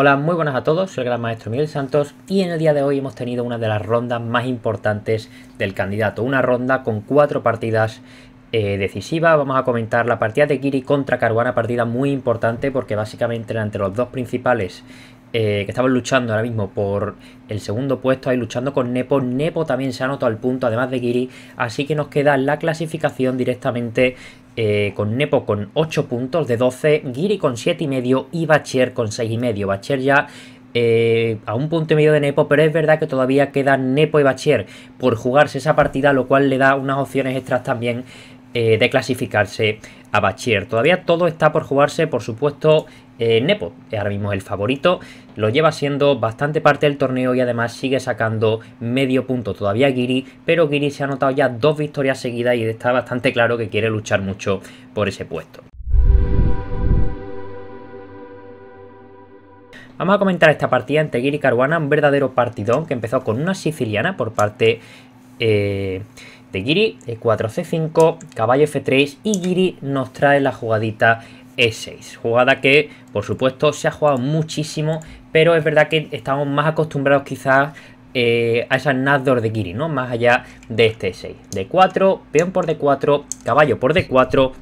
Hola, muy buenas a todos, soy el Gran Maestro Miguel Santos y en el día de hoy hemos tenido una de las rondas más importantes del candidato. Una ronda con 4 partidas decisivas. Vamos a comentar la partida de Giri contra Caruana, partida muy importante porque básicamente eran entre los dos principales que estaban luchando ahora mismo por el segundo puesto, ahí luchando con Nepo. Nepo también se ha anotado al punto, además de Giri, así que nos queda la clasificación directamente con Nepo con 8 puntos de 12, Giri con 7,5 y Bacher con 6,5. Bacher ya a un punto y medio de Nepo, pero es verdad que todavía quedan Nepo y Bacher por jugarse esa partida, lo cual le da unas opciones extras también de clasificarse a Bacher. Todavía todo está por jugarse, por supuesto. Nepo ahora mismo es el favorito, lo lleva siendo bastante parte del torneo y además sigue sacando medio punto todavía Giri, pero Giri se ha anotado ya 2 victorias seguidas y está bastante claro que quiere luchar mucho por ese puesto. Vamos a comentar esta partida entre Giri y Caruana, un verdadero partidón que empezó con una siciliana por parte de Giri, 4C5, caballo F3 y Giri nos trae la jugadita E6, jugada que por supuesto se ha jugado muchísimo, pero es verdad que estamos más acostumbrados quizás a esas Nazdor de Giri, ¿no? Más allá de este E6, D4, peón por D4, caballo por D4.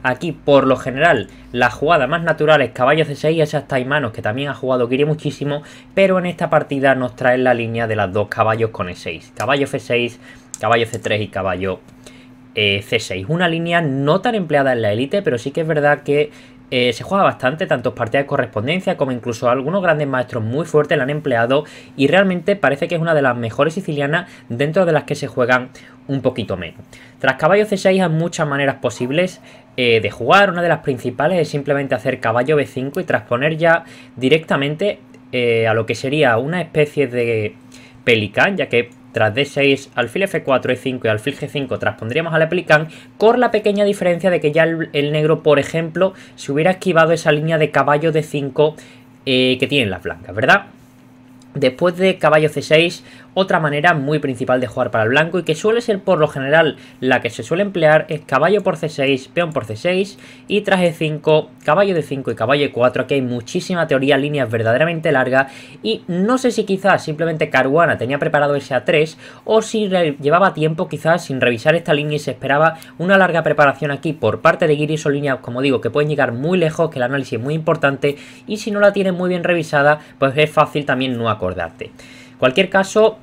Aquí por lo general la jugada más natural es caballo C6 y esas taimanos que también ha jugado Giri muchísimo, pero en esta partida nos trae la línea de las dos caballos con E6, caballo F6, caballo C3 y caballo C6, una línea no tan empleada en la élite, pero sí que es verdad que se juega bastante, tanto partidas de correspondencia como incluso algunos grandes maestros muy fuertes la han empleado y realmente parece que es una de las mejores sicilianas dentro de las que se juegan un poquito menos. Tras caballo C6 hay muchas maneras posibles de jugar, una de las principales es simplemente hacer caballo B5 y transponer ya directamente a lo que sería una especie de pelicán, ya que tras D6, alfil F4, E5 y alfil G5 transpondríamos al pelicán, con la pequeña diferencia de que ya el negro, por ejemplo, se hubiera esquivado esa línea de caballo D5 que tienen las blancas, ¿verdad? Después de caballo C6, otra manera muy principal de jugar para el blanco y que suele ser por lo general la que se suele emplear es caballo por C6, peón por C6 y tras E5, caballo D5 y caballo E4. Aquí hay muchísima teoría, líneas verdaderamente largas y no sé si quizás simplemente Caruana tenía preparado ese A3 o si llevaba tiempo quizás sin revisar esta línea y se esperaba una larga preparación aquí por parte de Giri. Son líneas, como digo, que pueden llegar muy lejos, que el análisis es muy importante y si no la tienes muy bien revisada, pues es fácil también no acordarte. En cualquier caso,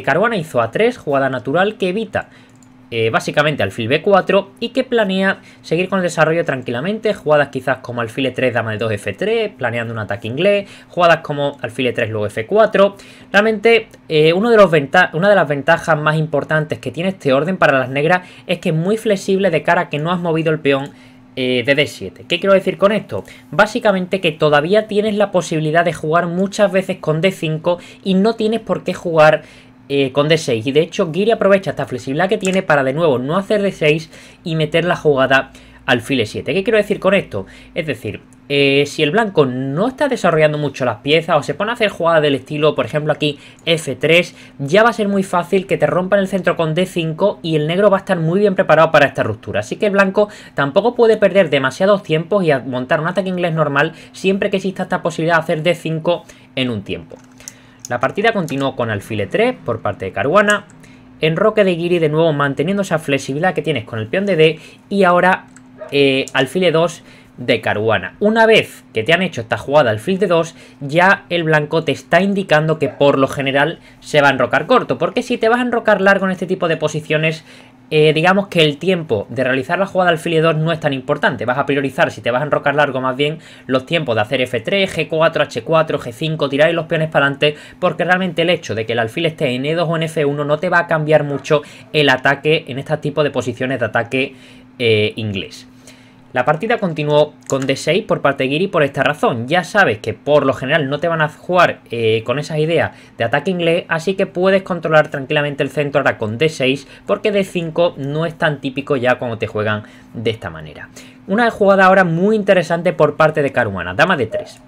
Caruana hizo A3, jugada natural que evita básicamente alfil B4 y que planea seguir con el desarrollo tranquilamente. Jugadas quizás como alfil E3, dama de 2, F3, planeando un ataque inglés. Jugadas como alfil E3, luego F4. Realmente una de las ventajas más importantes que tiene este orden para las negras es que es muy flexible de cara a que no has movido el peón de D7. ¿Qué quiero decir con esto? Básicamente que todavía tienes la posibilidad de jugar muchas veces con D5 y no tienes por qué jugar con D6. Y de hecho Giri aprovecha esta flexibilidad que tiene para de nuevo no hacer D6 y meter la jugada alfil E7. ¿Qué quiero decir con esto? Es decir, si el blanco no está desarrollando mucho las piezas o se pone a hacer jugadas del estilo, por ejemplo aquí F3, ya va a ser muy fácil que te rompan el centro con D5 y el negro va a estar muy bien preparado para esta ruptura. Así que el blanco tampoco puede perder demasiados tiempos y montar un ataque inglés normal siempre que exista esta posibilidad de hacer D5 en un tiempo. La partida continuó con alfil E3 por parte de Caruana, enroque de Giri de nuevo manteniendo esa flexibilidad que tienes con el peón de D y ahora alfil E2 de Caruana. Una vez que te han hecho esta jugada alfil D2, ya el blanco te está indicando que por lo general se va a enrocar corto, porque si te vas a enrocar largo en este tipo de posiciones, digamos que el tiempo de realizar la jugada alfil E2 no es tan importante. Vas a priorizar, si te vas a enrocar largo, más bien los tiempos de hacer F3, G4, H4, G5, tirar los peones para adelante, porque realmente el hecho de que el alfil esté en E2 o en F1 no te va a cambiar mucho el ataque en este tipo de posiciones de ataque inglés. La partida continuó con D6 por parte de Giri por esta razón. Ya sabes que por lo general no te van a jugar con esas ideas de ataque inglés, así que puedes controlar tranquilamente el centro ahora con D6, porque D5 no es tan típico ya cuando te juegan de esta manera. Una jugada ahora muy interesante por parte de Caruana, dama de 3.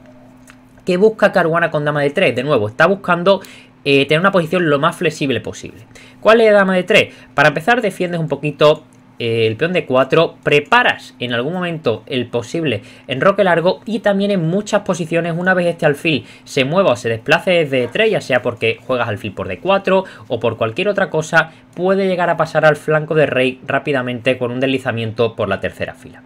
¿Qué busca Caruana con dama de 3? De nuevo, está buscando tener una posición lo más flexible posible. ¿Cuál es la dama de 3? Para empezar, defiendes un poquito el peón D4, preparas en algún momento el posible enroque largo y también en muchas posiciones una vez este alfil se mueva o se desplace desde D3, ya sea porque juegas alfil por D4 o por cualquier otra cosa, puede llegar a pasar al flanco de rey rápidamente con un deslizamiento por la tercera fila.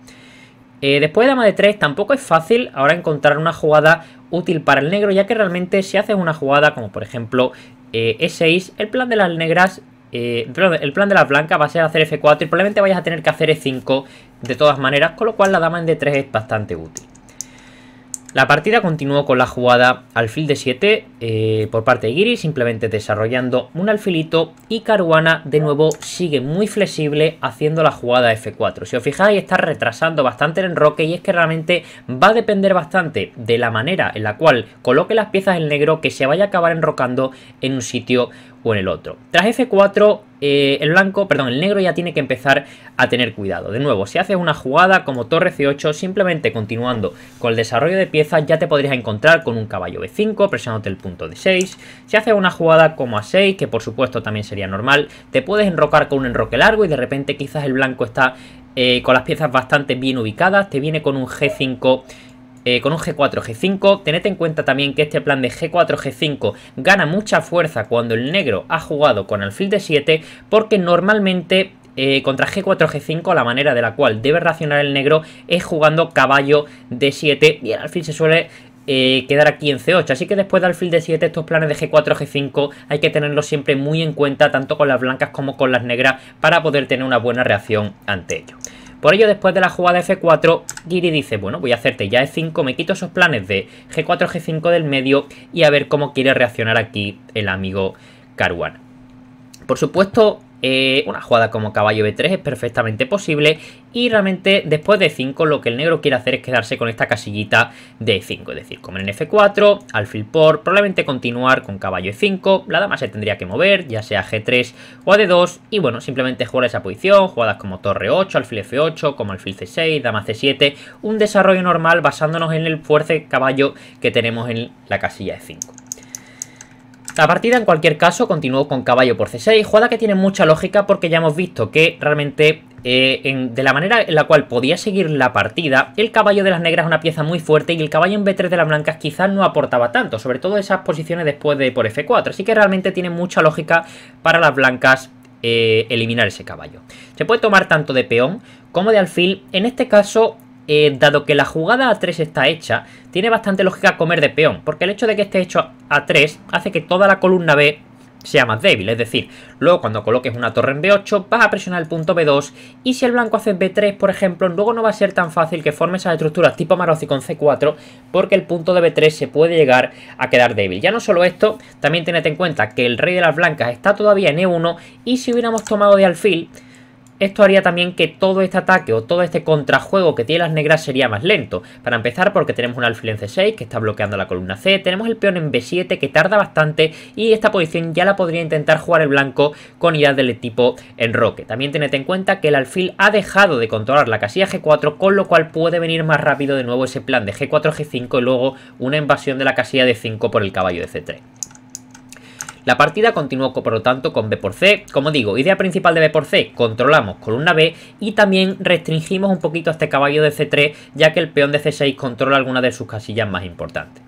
Después de dama de 3 tampoco es fácil ahora encontrar una jugada útil para el negro, ya que realmente si haces una jugada como por ejemplo E6, el plan de las negras, el plan de las blancas va a ser hacer F4 y probablemente vayas a tener que hacer E5 de todas maneras, con lo cual la dama en D3 es bastante útil. La partida continuó con la jugada alfil D7 por parte de Giri, simplemente desarrollando un alfilito, y Caruana de nuevo sigue muy flexible haciendo la jugada F4. Si os fijáis, está retrasando bastante el enroque y es que realmente va a depender bastante de la manera en la cual coloque las piezas el negro que se vaya a acabar enrocando en un sitio o en el otro. Tras F4 el negro ya tiene que empezar a tener cuidado. De nuevo, si haces una jugada como torre C8, simplemente continuando con el desarrollo de piezas, ya te podrías encontrar con un caballo B5, presionándote el punto D6. Si haces una jugada como A6, que por supuesto también sería normal, te puedes enrocar con un enroque largo y de repente quizás el blanco está con las piezas bastante bien ubicadas, te viene con un G5, con un G4, G5. Tened en cuenta también que este plan de G4, G5 gana mucha fuerza cuando el negro ha jugado con alfil D7, porque normalmente contra G4, G5 la manera de la cual debe reaccionar el negro es jugando caballo D7 y el alfil se suele quedar aquí en C8, así que después de alfil D7 estos planes de G4, G5 hay que tenerlos siempre muy en cuenta, tanto con las blancas como con las negras, para poder tener una buena reacción ante ello. Por ello, después de la jugada F4, Giri dice, bueno, voy a hacerte ya E5, me quito esos planes de G4, G5 del medio y a ver cómo quiere reaccionar aquí el amigo Caruana. Por supuesto, una jugada como caballo B3 es perfectamente posible y realmente después de E5 lo que el negro quiere hacer es quedarse con esta casillita de E5, es decir, comer en F4, alfil por, probablemente continuar con caballo E5, la dama se tendría que mover, ya sea G3 o a D2 y bueno, simplemente jugar esa posición, jugadas como torre 8, alfil F8, como alfil C6, dama C7, un desarrollo normal basándonos en el fuerte caballo que tenemos en la casilla E5. La partida en cualquier caso continuó con caballo por C6, jugada que tiene mucha lógica porque ya hemos visto que realmente de la manera en la cual podía seguir la partida, el caballo de las negras es una pieza muy fuerte y el caballo en B3 de las blancas quizás no aportaba tanto, sobre todo esas posiciones después de por F4, así que realmente tiene mucha lógica para las blancas eliminar ese caballo. Se puede tomar tanto de peón como de alfil, en este caso dado que la jugada A3 está hecha, tiene bastante lógica comer de peón, porque el hecho de que esté hecho A3 hace que toda la columna B sea más débil, es decir, luego cuando coloques una torre en B8 vas a presionar el punto B2 y si el blanco hace B3, por ejemplo, luego no va a ser tan fácil que forme esas estructuras tipo Marozzi con C4 porque el punto de B3 se puede llegar a quedar débil. Ya no solo esto, también tened en cuenta que el rey de las blancas está todavía en E1 y si hubiéramos tomado de alfil, esto haría también que todo este ataque o todo este contrajuego que tiene las negras sería más lento. Para empezar, porque tenemos un alfil en C6 que está bloqueando la columna C, tenemos el peón en B7 que tarda bastante y esta posición ya la podría intentar jugar el blanco con ideas del tipo enroque. También tened en cuenta que el alfil ha dejado de controlar la casilla G4, con lo cual puede venir más rápido de nuevo ese plan de G4, G5 y luego una invasión de la casilla de 5 por el caballo de C3. La partida continuó por lo tanto con B por C. Como digo, idea principal de B por C, controlamos columna B y también restringimos un poquito a este caballo de C3 ya que el peón de C6 controla algunas de sus casillas más importantes.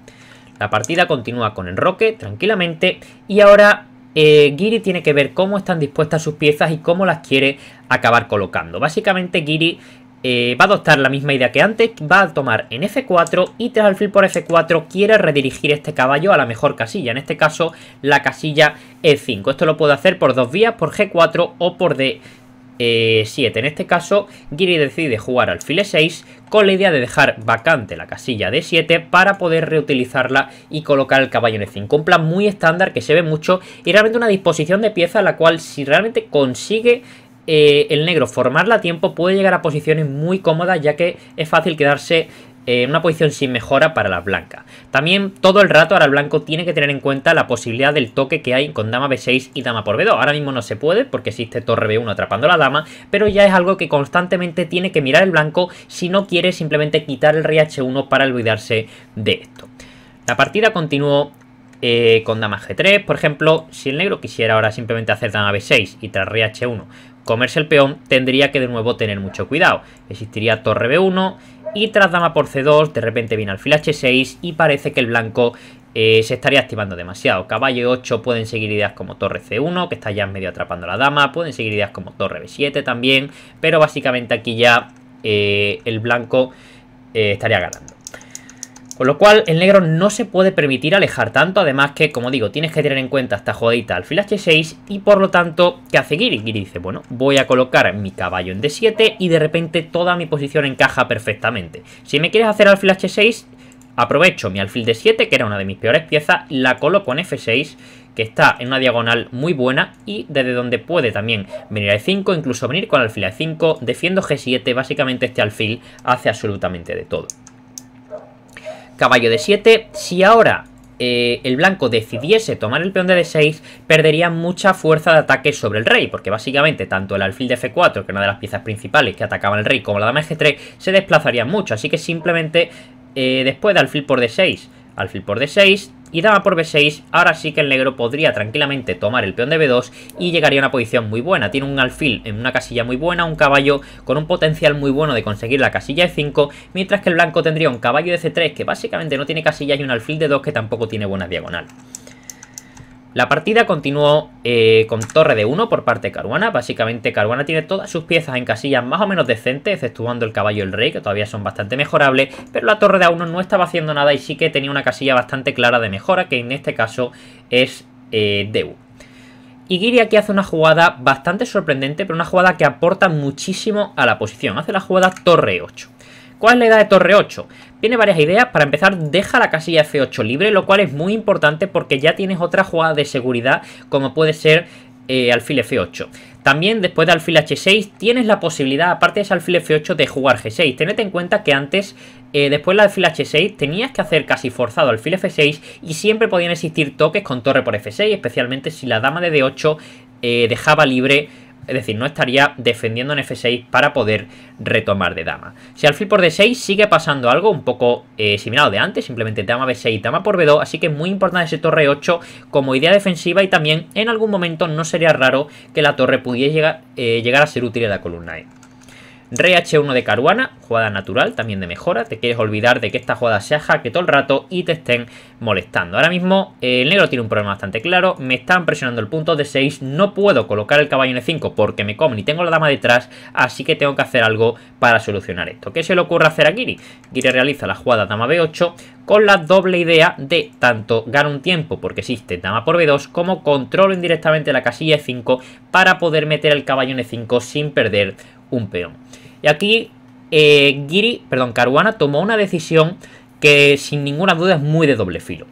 La partida continúa con enroque tranquilamente y ahora Giri tiene que ver cómo están dispuestas sus piezas y cómo las quiere acabar colocando. Básicamente Giri va a adoptar la misma idea que antes, va a tomar en F4 y tras alfil por F4 quiere redirigir este caballo a la mejor casilla, en este caso la casilla E5. Esto lo puedo hacer por dos vías, por G4 o por D7. En este caso Giri decide jugar alfil E6 con la idea de dejar vacante la casilla D7 para poder reutilizarla y colocar el caballo en E5. Un plan muy estándar que se ve mucho y realmente una disposición de piezas la cual si realmente consigue el negro formarla a tiempo puede llegar a posiciones muy cómodas ya que es fácil quedarse en una posición sin mejora para las blancas. También todo el rato ahora el blanco tiene que tener en cuenta la posibilidad del toque que hay con dama B6 y dama por B2. Ahora mismo no se puede porque existe torre B1 atrapando a la dama, pero ya es algo que constantemente tiene que mirar el blanco si no quiere simplemente quitar el rey H1 para olvidarse de esto. La partida continuó con dama G3, por ejemplo. Si el negro quisiera ahora simplemente hacer dama B6 y tras rey H1 comerse el peón, tendría que de nuevo tener mucho cuidado. Existiría torre B1 y tras dama por C2 de repente viene alfil H6 y parece que el blanco se estaría activando demasiado. Caballo E8 pueden seguir ideas como torre C1, que está ya medio atrapando a la dama. Pueden seguir ideas como torre B7 también, pero básicamente aquí ya el blanco estaría ganando. Con lo cual el negro no se puede permitir alejar tanto. Además que, como digo, tienes que tener en cuenta esta jugadita alfil H6. Y por lo tanto, ¿qué hace Giri? Giri dice, bueno, voy a colocar mi caballo en D7 y de repente toda mi posición encaja perfectamente. Si me quieres hacer alfil H6, aprovecho mi alfil D7, que era una de mis peores piezas, la coloco en F6, que está en una diagonal muy buena y desde donde puede también venir a E5, incluso venir con alfil a E5, defiendo G7, básicamente este alfil hace absolutamente de todo. Caballo D7, si ahora el blanco decidiese tomar el peón de D6, perdería mucha fuerza de ataque sobre el rey, porque básicamente tanto el alfil de F4, que es una de las piezas principales que atacaban el rey, como la dama de G3, se desplazarían mucho, así que simplemente después de alfil por D6 y dama por B6, ahora sí que el negro podría tranquilamente tomar el peón de B2 y llegaría a una posición muy buena. Tiene un alfil en una casilla muy buena, un caballo con un potencial muy bueno de conseguir la casilla de 5, mientras que el blanco tendría un caballo de C3 que básicamente no tiene casilla y un alfil de 2 que tampoco tiene buena diagonal. La partida continuó con torre de 1 por parte de Caruana. Básicamente Caruana tiene todas sus piezas en casillas más o menos decentes, exceptuando el caballo y el rey, que todavía son bastante mejorables, pero la torre de A1 no estaba haciendo nada y sí que tenía una casilla bastante clara de mejora, que en este caso es DU. Y Giri aquí hace una jugada bastante sorprendente, pero una jugada que aporta muchísimo a la posición. Hace la jugada torre 8. ¿Cuál es la idea de torre 8? Tiene varias ideas. Para empezar, deja la casilla F8 libre, lo cual es muy importante porque ya tienes otra jugada de seguridad, como puede ser alfil F8. También, después de alfil H6, tienes la posibilidad, aparte de ese alfil F8, de jugar G6. Tened en cuenta que antes, después del alfil H6, tenías que hacer casi forzado alfil F6 y siempre podían existir toques con torre por F6, especialmente si la dama de D8 dejaba libre. Es decir, no estaría defendiendo en F6 para poder retomar de dama. Si alfil por D6 sigue pasando algo un poco similar a lo de antes, simplemente dama B6, dama por B2, así que es muy importante ese torre 8 como idea defensiva y también en algún momento no sería raro que la torre pudiera llegar a ser útil en la columna E. Rey H1 de Caruana, jugada natural, también de mejora. Te quieres olvidar de que esta jugada sea jaque todo el rato y te estén molestando. Ahora mismo el negro tiene un problema bastante claro. Me están presionando el punto de 6. No puedo colocar el caballo en E5 porque me comen y tengo la dama detrás. Así que tengo que hacer algo para solucionar esto. ¿Qué se le ocurre hacer a Giri? Giri realiza la jugada dama B8 con la doble idea de tanto gano un tiempo porque existe dama por B2 como controlo indirectamente la casilla E5 para poder meter el caballo en E5 sin perder un peón. Y aquí Caruana tomó una decisión que sin ninguna duda es muy de doble filo.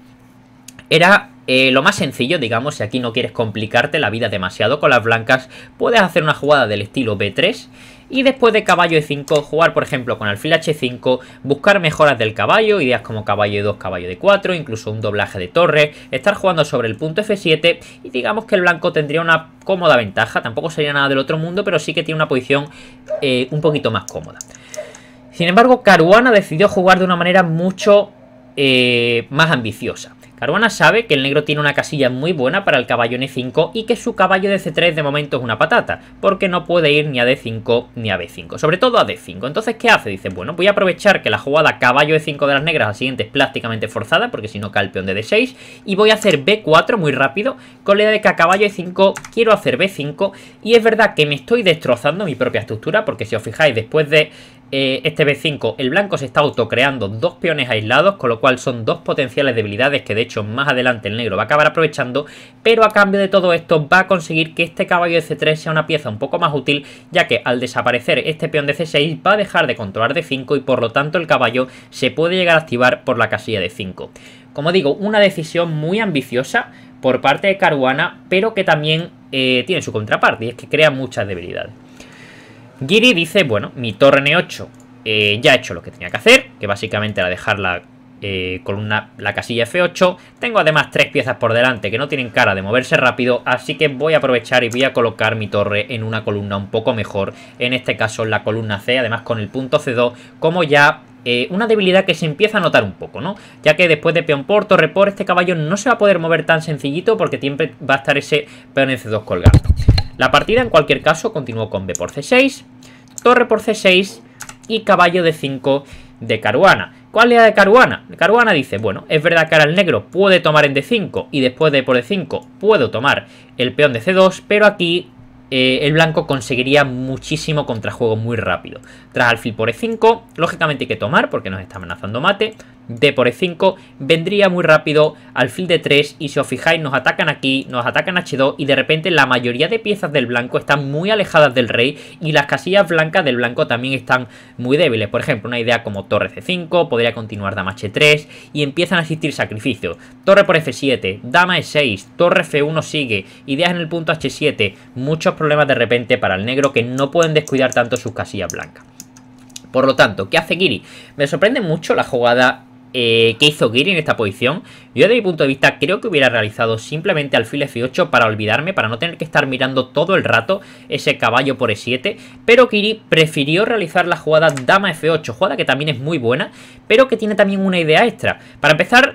Era lo más sencillo, digamos, si aquí no quieres complicarte la vida demasiado con las blancas, puedes hacer una jugada del estilo B3 y después de caballo E5 jugar, por ejemplo, con alfil H5, buscar mejoras del caballo, ideas como caballo E2, caballo D4, incluso un doblaje de torre, estar jugando sobre el punto F7 y digamos que el blanco tendría una cómoda ventaja, tampoco sería nada del otro mundo, pero sí que tiene una posición un poquito más cómoda. Sin embargo, Caruana decidió jugar de una manera mucho más ambiciosa. Caruana sabe que el negro tiene una casilla muy buena para el caballo en E5 y que su caballo de C3 de momento es una patata, porque no puede ir ni a D5 ni a B5, sobre todo a D5. Entonces, ¿qué hace? Dice, bueno, voy a aprovechar que la jugada caballo E5 de las negras al siguiente es prácticamente forzada, porque si no cae el peón de D6, y voy a hacer B4 muy rápido, con la idea de que a caballo E5 quiero hacer B5, y es verdad que me estoy destrozando mi propia estructura, porque si os fijáis, después de este B5, el blanco se está autocreando dos peones aislados, con lo cual son dos potenciales debilidades que de hecho más adelante el negro va a acabar aprovechando, pero a cambio de todo esto va a conseguir que este caballo de C3 sea una pieza un poco más útil, ya que al desaparecer este peón de C6 va a dejar de controlar D5 y por lo tanto el caballo se puede llegar a activar por la casilla de 5. Como digo, una decisión muy ambiciosa por parte de Caruana, pero que también tiene su contraparte y es que crea muchas debilidades. Giri dice, bueno, mi torre N8 ya he hecho lo que tenía que hacer, que básicamente era dejar la casilla F8. Tengo además tres piezas por delante que no tienen cara de moverse rápido, así que voy a aprovechar y voy a colocar mi torre en una columna un poco mejor, en este caso la columna C, además con el punto C2 como ya una debilidad que se empieza a notar un poco, ¿no? Ya que después de peón por, torre por, este caballo no se va a poder mover tan sencillito porque siempre va a estar ese peón en C2 colgando. La partida, en cualquier caso, continuó con B por C6, torre por C6 y caballo D5 de Caruana. ¿Cuál es la de Caruana? Caruana dice, bueno, es verdad que ahora el negro puede tomar en D5 y después de por D5 puedo tomar el peón de C2, pero aquí el blanco conseguiría muchísimo contrajuego muy rápido. Tras alfil por E5, lógicamente hay que tomar porque nos está amenazando mate. D por E5, vendría muy rápido alfil D3 y si os fijáis nos atacan aquí, nos atacan H2 y de repente la mayoría de piezas del blanco están muy alejadas del rey y las casillas blancas del blanco también están muy débiles. Por ejemplo, una idea como torre C5, podría continuar dama H3 y empiezan a existir sacrificios. Torre por F7, dama E6, torre F1 sigue, ideas en el punto H7, muchos problemas de repente para el negro que no pueden descuidar tanto sus casillas blancas. Por lo tanto, ¿qué hace Giri? Me sorprende mucho la jugada que hizo Giri en esta posición. Yo desde mi punto de vista creo que hubiera realizado simplemente alfil F8 para olvidarme, para no tener que estar mirando todo el rato ese caballo por E7, pero Giri prefirió realizar la jugada dama F8, jugada que también es muy buena, pero que tiene también una idea extra. Para empezar,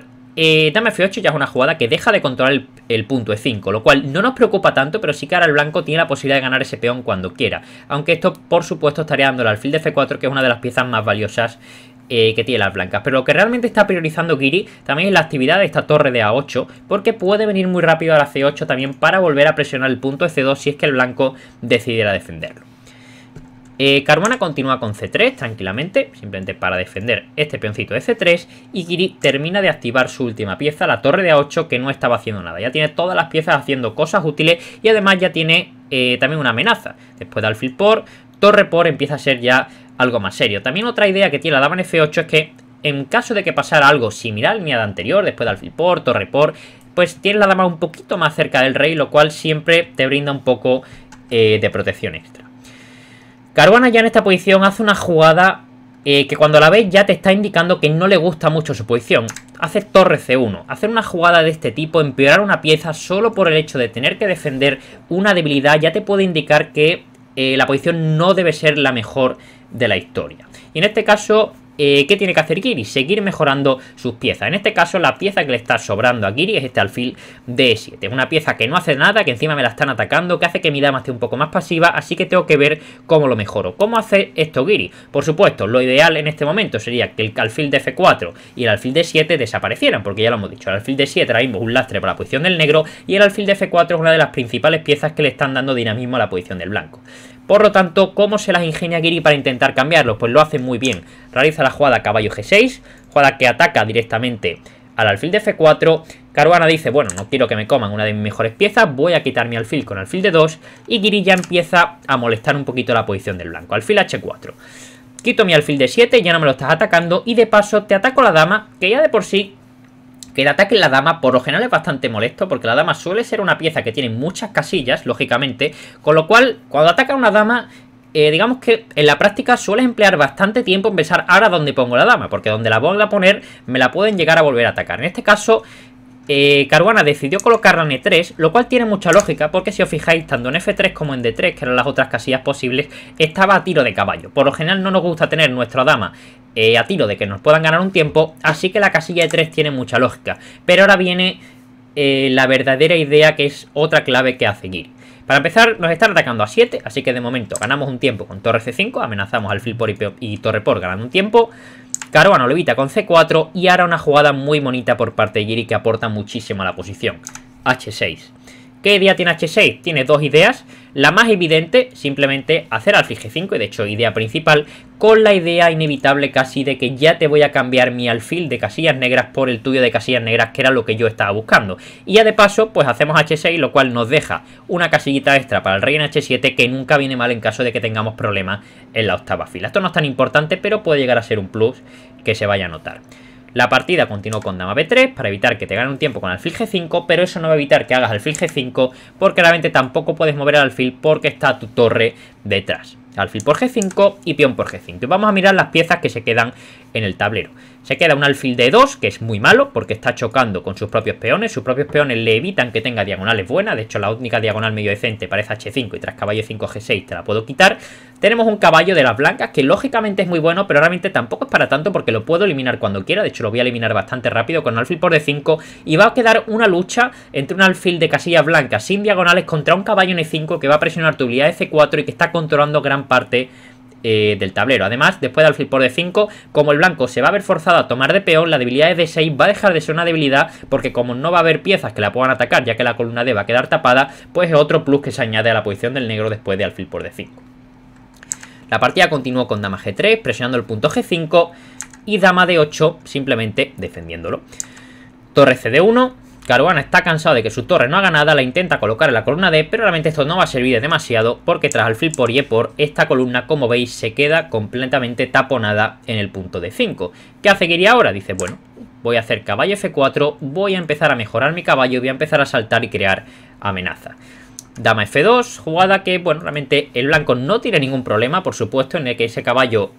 dama F8 ya es una jugada que deja de controlar el punto E5, lo cual no nos preocupa tanto, pero sí que ahora el blanco tiene la posibilidad de ganar ese peón cuando quiera. Aunque esto, por supuesto, estaría dando el alfil de F4, que es una de las piezas más valiosas que tiene las blancas. Pero lo que realmente está priorizando Giri también es la actividad de esta torre de A8, porque puede venir muy rápido a la C8 también para volver a presionar el punto C2 si es que el blanco decidiera defenderlo. Caruana continúa con C3 tranquilamente, simplemente para defender este peoncito de C3, y Giri termina de activar su última pieza, la torre de A8, que no estaba haciendo nada. Ya tiene todas las piezas haciendo cosas útiles y además ya tiene también una amenaza. Después de alfil por, torre por empieza a ser ya algo más serio. También otra idea que tiene la dama en F8 es que en caso de que pasara algo similar a la línea anterior, después de alfil por, torre por, pues tiene la dama un poquito más cerca del rey, lo cual siempre te brinda un poco de protección extra. Caruana ya en esta posición hace una jugada que cuando la ves ya te está indicando que no le gusta mucho su posición. Hace torre C1. Hacer una jugada de este tipo, empeorar una pieza solo por el hecho de tener que defender una debilidad, ya te puede indicar que la posición no debe ser la mejor de la historia. Y en este caso, ¿qué tiene que hacer Giri? Seguir mejorando sus piezas. En este caso, la pieza que le está sobrando a Giri es este alfil de E7. Una pieza que no hace nada, que encima me la están atacando, que hace que mi dama esté un poco más pasiva, así que tengo que ver cómo lo mejoro. ¿Cómo hace esto Giri? Por supuesto, lo ideal en este momento sería que el alfil de F4 y el alfil de E7 desaparecieran, porque ya lo hemos dicho, el alfil de E7 ahora mismo es un lastre para la posición del negro y el alfil de F4 es una de las principales piezas que le están dando dinamismo a la posición del blanco. Por lo tanto, ¿cómo se las ingenia Giri para intentar cambiarlos? Pues lo hace muy bien. Realiza la jugada caballo G6, jugada que ataca directamente al alfil de F4. Caruana dice, bueno, no quiero que me coman una de mis mejores piezas, voy a quitar mi alfil con alfil de 2 y Giri ya empieza a molestar un poquito la posición del blanco. Alfil H4. Quito mi alfil de 7, ya no me lo estás atacando y de paso te ataco la dama, que ya de por sí que el ataque en la dama por lo general es bastante molesto, porque la dama suele ser una pieza que tiene muchas casillas, lógicamente, con lo cual, cuando ataca a una dama, digamos que en la práctica sueles emplear bastante tiempo en pensar ahora dónde pongo la dama, porque donde la voy a poner me la pueden llegar a volver a atacar. En este caso, Caruana decidió colocarla en E3, lo cual tiene mucha lógica, porque si os fijáis, tanto en F3 como en D3, que eran las otras casillas posibles, estaba a tiro de caballo. Por lo general no nos gusta tener nuestra dama a tiro de que nos puedan ganar un tiempo, así que la casilla E3 tiene mucha lógica. Pero ahora viene la verdadera idea, que es otra clave que hace Giri. Para empezar, nos están atacando a 7, así que de momento ganamos un tiempo con torre C5, amenazamos alfil por y torre por ganando un tiempo. Caruana lo evita con C4 y ahora una jugada muy bonita por parte de Giri que aporta muchísimo a la posición. H6. ¿Qué idea tiene H6? Tiene dos ideas. La más evidente, simplemente hacer alfil G5, y de hecho idea principal, con la idea inevitable casi de que ya te voy a cambiar mi alfil de casillas negras por el tuyo de casillas negras, que era lo que yo estaba buscando. Y ya de paso, pues hacemos H6, lo cual nos deja una casillita extra para el rey en H7, que nunca viene mal en caso de que tengamos problemas en la octava fila. Esto no es tan importante, pero puede llegar a ser un plus que se vaya a notar. La partida continuó con dama B3 para evitar que te gane un tiempo con alfil G5, pero eso no va a evitar que hagas alfil G5 porque realmente tampoco puedes mover el alfil porque está tu torre detrás. alfil por G5 y peón por G5. Y vamos a mirar las piezas que se quedan en el tablero. Se queda un alfil de 2, que es muy malo porque está chocando con sus propios peones. Sus propios peones le evitan que tenga diagonales buenas. De hecho, la única diagonal medio decente parece H5 y tras caballo 5 G6 te la puedo quitar. Tenemos un caballo de las blancas que lógicamente es muy bueno, pero realmente tampoco es para tanto porque lo puedo eliminar cuando quiera. De hecho, lo voy a eliminar bastante rápido con un alfil por D5 y va a quedar una lucha entre un alfil de casillas blancas sin diagonales contra un caballo N5 que va a presionar tu habilidad F4 y que está controlando gran parte del tablero. Además, después de alfil por D5, como el blanco se va a ver forzado a tomar de peón, la debilidad de D6 va a dejar de ser una debilidad porque como no va a haber piezas que la puedan atacar ya que la columna D va a quedar tapada, pues es otro plus que se añade a la posición del negro después de alfil por D5. La partida continuó con dama G3, presionando el punto G5 y dama D8, simplemente defendiéndolo. Torre CD1. Caruana está cansado de que su torre no haga nada, la intenta colocar en la columna D, pero realmente esto no va a servir de demasiado porque tras alfil por y por, esta columna, como veis, se queda completamente taponada en el punto D5. ¿Qué hace Giri ahora? Dice, bueno, voy a hacer caballo F4, voy a empezar a mejorar mi caballo, voy a empezar a saltar y crear amenaza. Dama F2, jugada que, bueno, realmente el blanco no tiene ningún problema, por supuesto, en el que ese caballo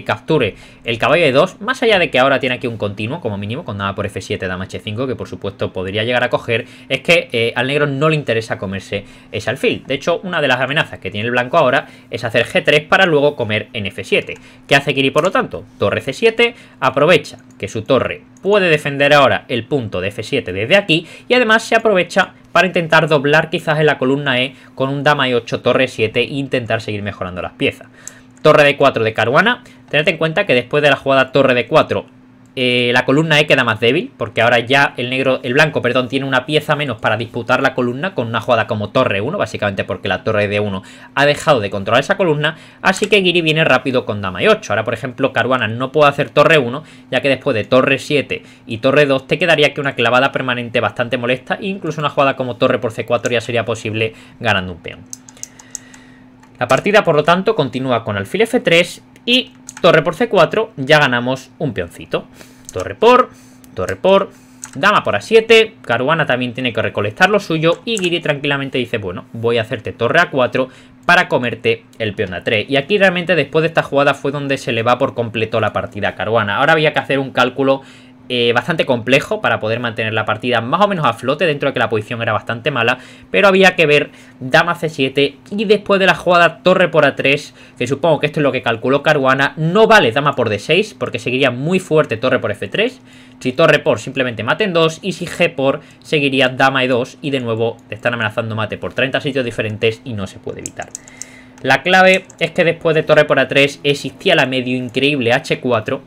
capture el caballo de 2, más allá de que ahora tiene aquí un continuo, como mínimo, con dama por F7, dama H5, que por supuesto podría llegar a coger, es que al negro no le interesa comerse ese alfil. De hecho, una de las amenazas que tiene el blanco ahora es hacer G3 para luego comer en F7. ¿Qué hace Giri, por lo tanto? Torre C7, aprovecha que su torre puede defender ahora el punto de F7 desde aquí y además se aprovecha para intentar doblar quizás en la columna E con un dama E8, torre 7 e intentar seguir mejorando las piezas. Torre D4 de Caruana. Tened en cuenta que después de la jugada torre D4 la columna E queda más débil, porque ahora ya el blanco tiene una pieza menos para disputar la columna con una jugada como torre 1, básicamente porque la torre D1 ha dejado de controlar esa columna, así que Giri viene rápido con dama E8. Ahora, por ejemplo, Caruana no puede hacer torre 1, ya que después de torre 7 y torre 2 te quedaría que una clavada permanente bastante molesta, e incluso una jugada como torre por C4 ya sería posible ganando un peón. La partida, por lo tanto, continúa con alfil F3 y torre por C4, ya ganamos un peoncito. Torre por, dama por A7, Caruana también tiene que recolectar lo suyo y Giri tranquilamente dice, bueno, voy a hacerte torre A4 para comerte el peón A3. Y aquí realmente después de esta jugada fue donde se le va por completo la partida a Caruana. Ahora había que hacer un cálculo bastante complejo para poder mantener la partida más o menos a flote, dentro de que la posición era bastante mala, pero había que ver dama C7 y después de la jugada torre por A3, que supongo que esto es lo que calculó Caruana, no vale dama por D6 porque seguiría muy fuerte torre por F3, si torre por simplemente mate en 2 y si G por seguiría dama E2 y de nuevo te están amenazando mate por 30 sitios diferentes y no se puede evitar. La clave es que después de torre por A3 existía la medio increíble H4,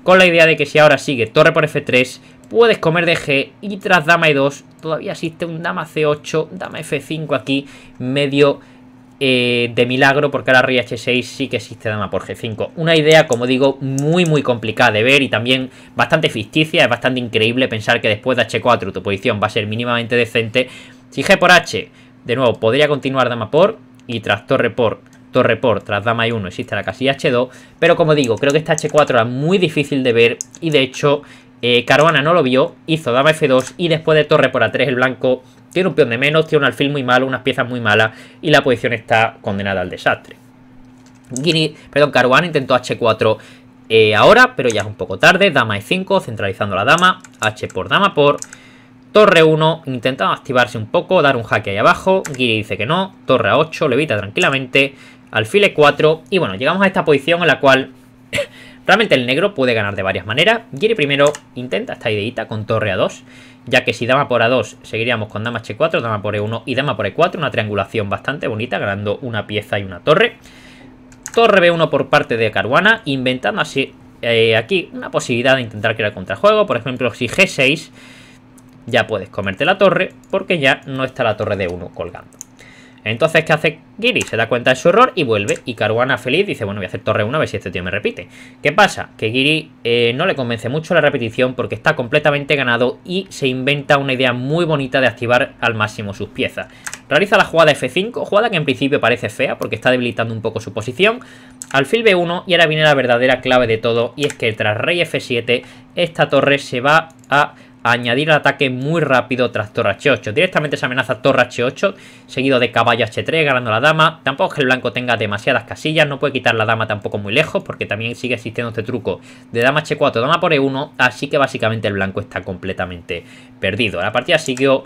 con la idea de que si ahora sigue torre por F3, puedes comer de G y tras dama E2 todavía existe un dama C8, dama F5 aquí, medio de milagro, porque ahora rey H6 sí que existe dama por G5. Una idea, como digo, muy complicada de ver y también bastante ficticia, es bastante increíble pensar que después de H4 tu posición va a ser mínimamente decente. Si G por H, de nuevo, podría continuar dama por y tras torre por, tras dama E1 existe la casilla H2, pero como digo, creo que esta H4 era muy difícil de ver y de hecho Caruana no lo vio, hizo dama F2 y después de torre por A3 el blanco tiene un peón de menos, tiene un alfil muy malo, unas piezas muy malas y la posición está condenada al desastre. Caruana intentó H4 ahora, pero ya es un poco tarde, dama E5 centralizando la dama, H por dama por... Torre 1, intentando activarse un poco, dar un jaque ahí abajo, Giri dice que no, torre A8, lo evita tranquilamente, alfil E4, y bueno, llegamos a esta posición en la cual realmente el negro puede ganar de varias maneras. Giri primero intenta esta ideita con torre A2, ya que si dama por A2 seguiríamos con dama H4, dama por E1 y dama por E4, una triangulación bastante bonita, ganando una pieza y una torre. Torre B1 por parte de Caruana, inventando así aquí una posibilidad de intentar crear contrajuego, por ejemplo si G6... ya puedes comerte la torre porque ya no está la torre de 1 colgando. Entonces, ¿qué hace Giri? Se da cuenta de su error y vuelve. Y Caruana feliz dice, bueno, voy a hacer torre 1 a ver si este tío me repite. ¿Qué pasa? Que Giri no le convence mucho la repetición porque está completamente ganado y se inventa una idea muy bonita de activar al máximo sus piezas. Realiza la jugada F5, jugada que en principio parece fea porque está debilitando un poco su posición. Alfil B1 y ahora viene la verdadera clave de todo y es que tras rey F7 esta torre se va a añadir el ataque muy rápido tras torre H8. Directamente se amenaza torre H8, seguido de caballo H3, ganando la dama. Tampoco es que el blanco tenga demasiadas casillas, no puede quitar la dama tampoco muy lejos, porque también sigue existiendo este truco de dama H4, dama por E1, así que básicamente el blanco está completamente perdido. La partida siguió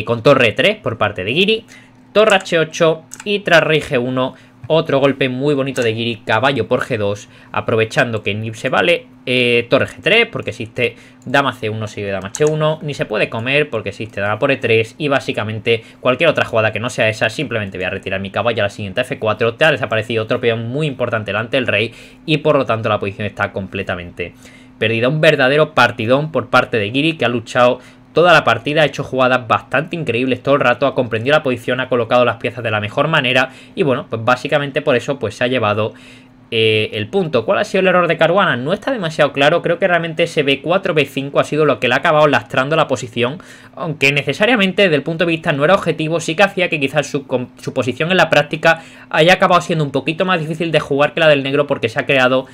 con torre E3 por parte de Giri, torre H8 y tras rey G1, otro golpe muy bonito de Giri, caballo por G2, aprovechando que ni se vale torre G3 porque existe dama C1 sigue dama H1, ni se puede comer porque existe dama por E3 y básicamente cualquier otra jugada que no sea esa, simplemente voy a retirar mi caballo a la siguiente F4, te ha desaparecido otro peón muy importante delante del rey y por lo tanto la posición está completamente perdida. Un verdadero partidón por parte de Giri, que ha luchado toda la partida, ha hecho jugadas bastante increíbles todo el rato, ha comprendido la posición, ha colocado las piezas de la mejor manera y bueno, pues básicamente por eso pues se ha llevado el punto. ¿Cuál ha sido el error de Caruana? No está demasiado claro, creo que realmente ese B4, B5 ha sido lo que le ha acabado lastrando la posición, aunque necesariamente desde el punto de vista no era objetivo, sí que hacía que quizás su posición en la práctica haya acabado siendo un poquito más difícil de jugar que la del negro porque se ha creado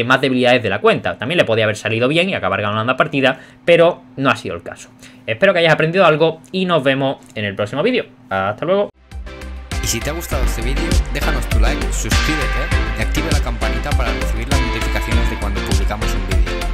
más debilidades de la cuenta. También le podía haber salido bien y acabar ganando la partida, pero no ha sido el caso. Espero que hayas aprendido algo y nos vemos en el próximo vídeo. Hasta luego. Y si te ha gustado este vídeo, déjanos tu like, suscríbete y activa la campanita para recibir las notificaciones de cuando publicamos un vídeo.